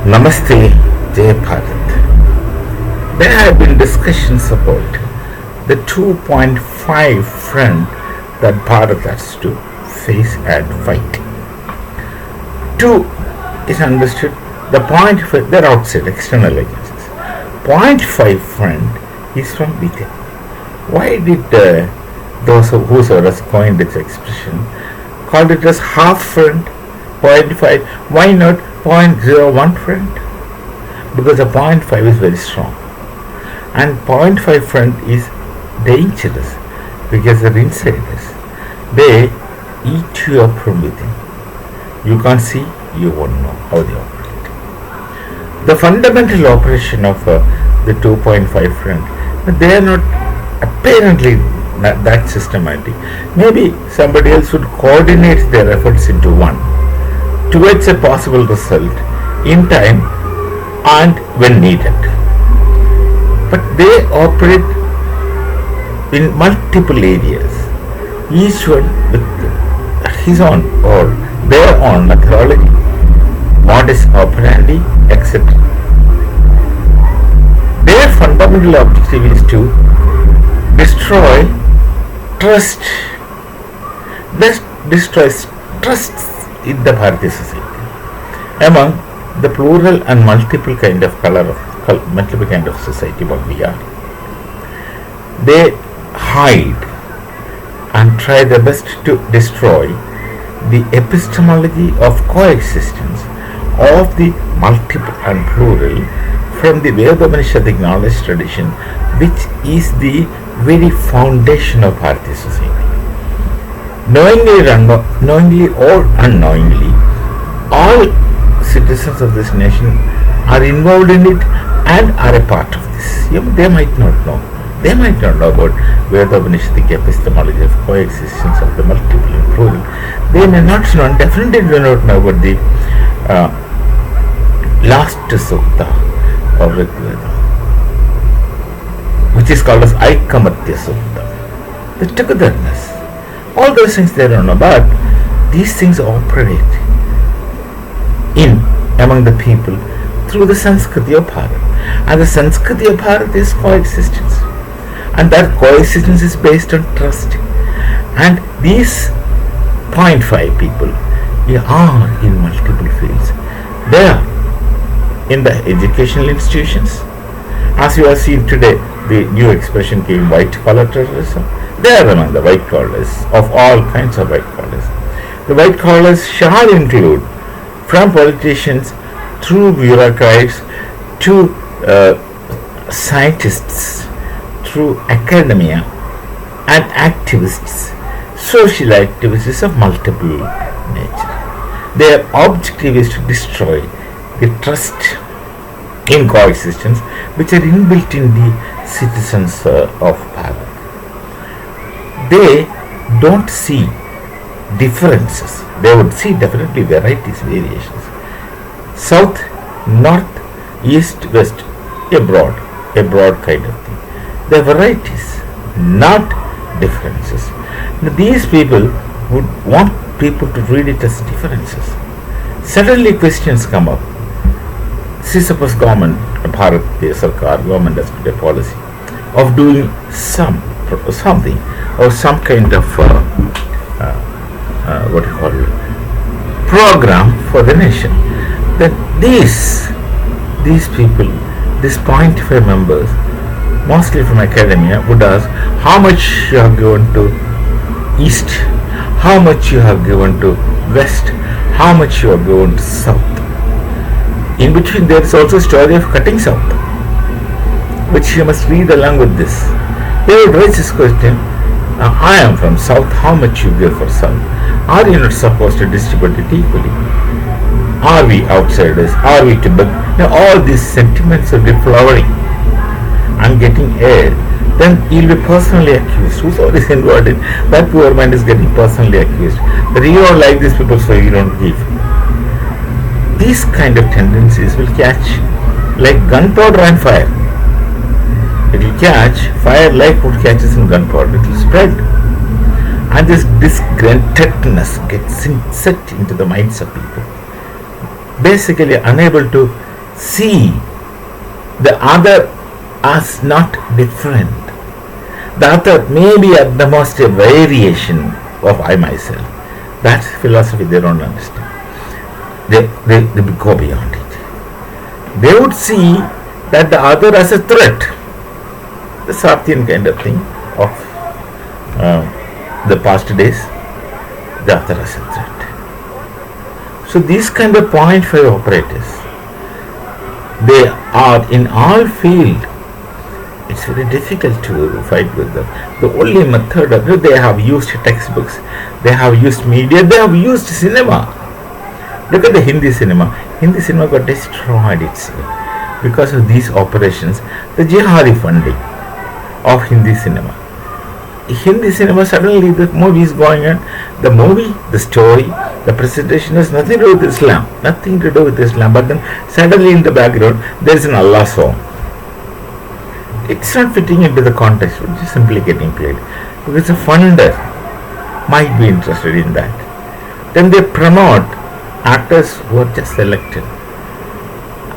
Namaste, Jai Bharat. There have been discussions about the 2.5 front that Bharat has to face and fight. 2 is understood, the point 5, they're outside, external agencies. Point 5 front is from within. Why did those whosoever has coined this expression called it as half front, point 5? Why not 0.01 front? Because the point 5 is very strong, and point 5 front is dangerous because the insiders, they eat you up from within. You can't see, you won't know how they operate. The fundamental operation of the 2.5 front, they are not apparently not that systematic. Maybe somebody else would coordinate their efforts into one towards a possible result in time and when needed. But they operate in multiple areas, each one with his own or their own methodology, modus operandi, etc. Their fundamental objective is to destroy trust. This destroys trust in the Bharatiya society among the plural and multiple kind of multiple kind of society what we are. They hide and try their best to destroy the epistemology of coexistence of the multiple and plural from the Veda-Upanishadic knowledge tradition, which is the very foundation of Bharatiya society. Knowingly or unknowingly, all citizens of this nation are involved in it and are a part of this. They might not know. They might not know about Veda-Upanishadic epistemology of coexistence of the multiple and plural. They may not know, and definitely do not know about the last sukta of Rig Veda, which is called as Aikamatya Sukta, the togetherness. All those things they don't know, but these things operate in among the people through the Sanskriti of Bharat. And the Sanskriti of Bharat is coexistence. And that coexistence is based on trust. And these 0.5 people are in multiple fields. They are in the educational institutions. As you have seen today, the new expression came white collar terrorism. They are among the white collars of all kinds of white collars. The white collars shall include from politicians through bureaucrats to scientists, through academia and activists, social activists of multiple nature. Their objective is to destroy the trust in coexistence which are inbuilt in the citizens of Bharat. They don't see differences. They would see definitely varieties, variations. South, north, east, west, a broad kind of thing. The varieties, not differences. Now, these people would want people to read it as differences. Suddenly questions come up. See, suppose government, Bharatiya Sarkar, government has put a policy of doing something or some kind of what you call it, program for the nation. Then these people, these 0.5 members, mostly from academia, would ask how much you have given to east, how much you have given to west, how much you have given to south. In between there is also a story of cutting south, which you must read along with this. They would raise this question, I am from south, how much you give for south? Are you not supposed to distribute it equally? Are we outsiders? Are we to beg? Now all these sentiments are deflowering and getting aired. Then you'll be personally accused. Whosoever is involved in that poor man is getting personally accused. But you don't like these people, so you don't give. These kind of tendencies will catch like gunpowder and fire. It will catch fire like what catches in gunpowder. It will spread. And this disgruntledness gets set into the minds of people. Basically unable to see the other as not different. The other may be at the most a variation of I myself. That's philosophy they don't understand. They go beyond it. They would see that the other as a threat, the Sartrean kind of thing of the past days, the other as a threat. So these kind of 0.5 operators, they are in all field. It's very difficult to fight with them. The only method, they have used textbooks, they have used media, they have used cinema. Look at the Hindi cinema. Hindi cinema got destroyed itself because of these operations, the jihadi funding of Hindi cinema. Hindi cinema, suddenly the movie is going on. The movie, the story, the presentation has nothing to do with Islam. Nothing to do with Islam. But then suddenly in the background there is an Allah song. It's not fitting into the context, which is simply getting played. Because a funder might be interested in that. Then they promote actors who are just selected.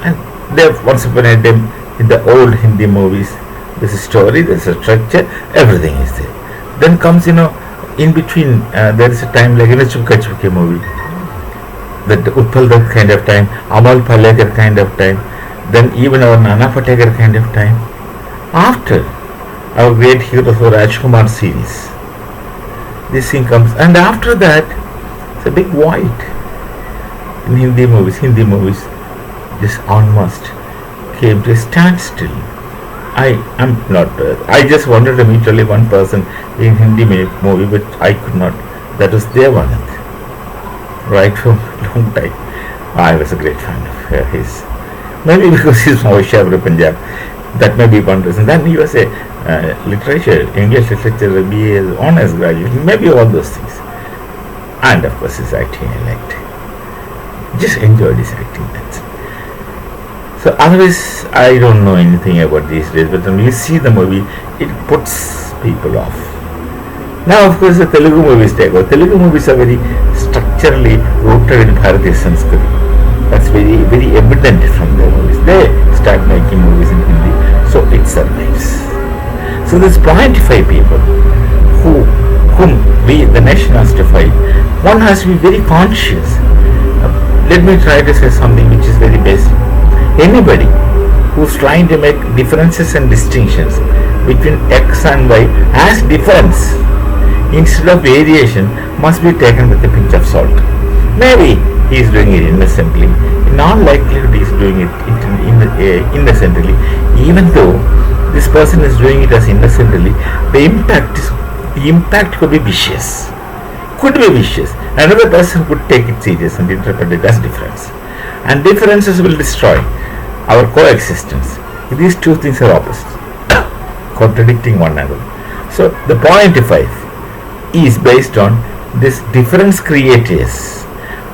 And they once upon a time in the old Hindi movies, there's a story, there's a structure, everything is there. Then comes, in between, there is a time like in a Chupka Chupke movie, that Utpal Dutt kind of time, Amal Palekar kind of time, then even our Nana Patekar kind of time. After our great heroes for Rajkumar series, this thing comes, and after that, it's a big void in Hindi movies just almost came to a standstill. I just wanted to meet only one person in Hindi movie, but I could not. That was Devanand. Right from a long time. I was a great fan of his. Maybe because he's from Vaishyavara, Punjab. That may be one reason. Then he was a English literature BA honors graduate. Maybe all those things. And of course his acting I liked. Just enjoyed his acting. That's it. So otherwise, I don't know anything about these days, but when you see the movie, it puts people off. Now, of course, the Telugu movies take over. Telugu movies are very structurally rooted in Bharatiya Sanskriti. That's very, very evident from their movies. They start making movies in Hindi, so it survives. So there's 0.5 people whom we, the nation, has to fight. One has to be very conscious. Let me try to say something which is very basic. Anybody who's trying to make differences and distinctions between X and Y as difference instead of variation must be taken with a pinch of salt. Maybe he is doing it innocently. In all likelihood, he is doing it innocently. Even though this person is doing it as innocently, the impact could be vicious. Another person could take it serious and interpret it as difference. And differences will destroy our coexistence. These two things are opposite, contradicting one another. So the 0.5 is based on this difference creators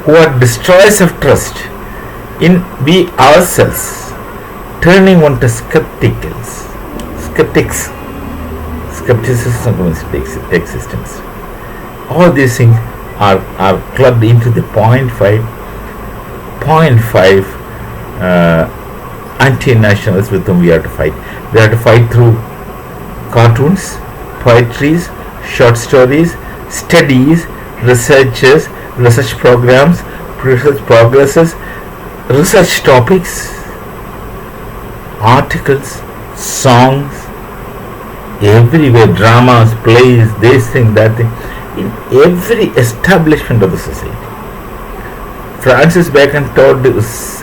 who are destroyers of trust in we ourselves, turning one to skeptics. Skepticism of existence. All these things are clubbed into the 0.5 anti-nationalists with whom we have to fight. We have to fight through cartoons, poetries, short stories, studies, research programs, research progresses, research topics, articles, songs, everywhere, dramas, plays, this thing, that thing, in every establishment of the society. Francis Bacon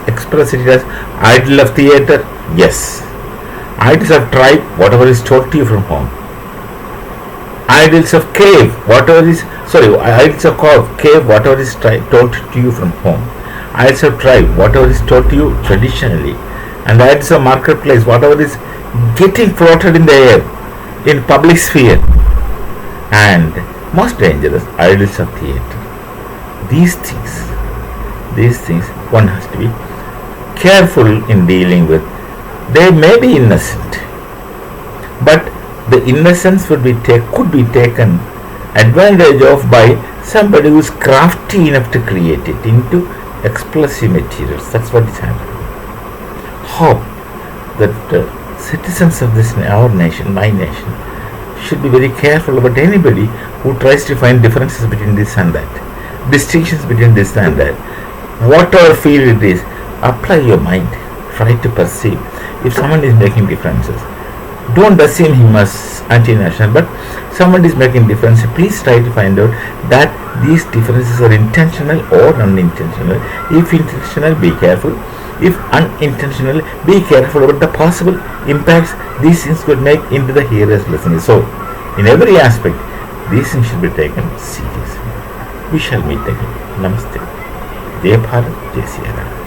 expressed it as idol of theatre. Yes. Idols of tribe, whatever is taught to you from home. Idols of cave, idols of cave, whatever is taught to you from home. Idols of tribe, whatever is taught to you traditionally. And idols of marketplace, whatever is getting floated in the air, in public sphere. And most dangerous, idols of theatre. These things one has to be careful in dealing with. They may be innocent, but the innocence could be taken advantage of by somebody who is crafty enough to create it into explosive materials. That's what is happening. hope that citizens of this our nation, my nation, should be very careful about anybody who tries to find differences between this and that, distinctions between this and that. Whatever field it is, apply your mind, try to perceive. If someone is making differences, don't assume him as anti-national, but someone is making difference, please try to find out that these differences are intentional or unintentional. If intentional, be careful. If unintentional, be careful about the possible impacts these things could make into the hearers listeners. So, in every aspect, these things should be taken seriously. We shall meet again. Namaste. Jai Bharat, Jai Sri Ram.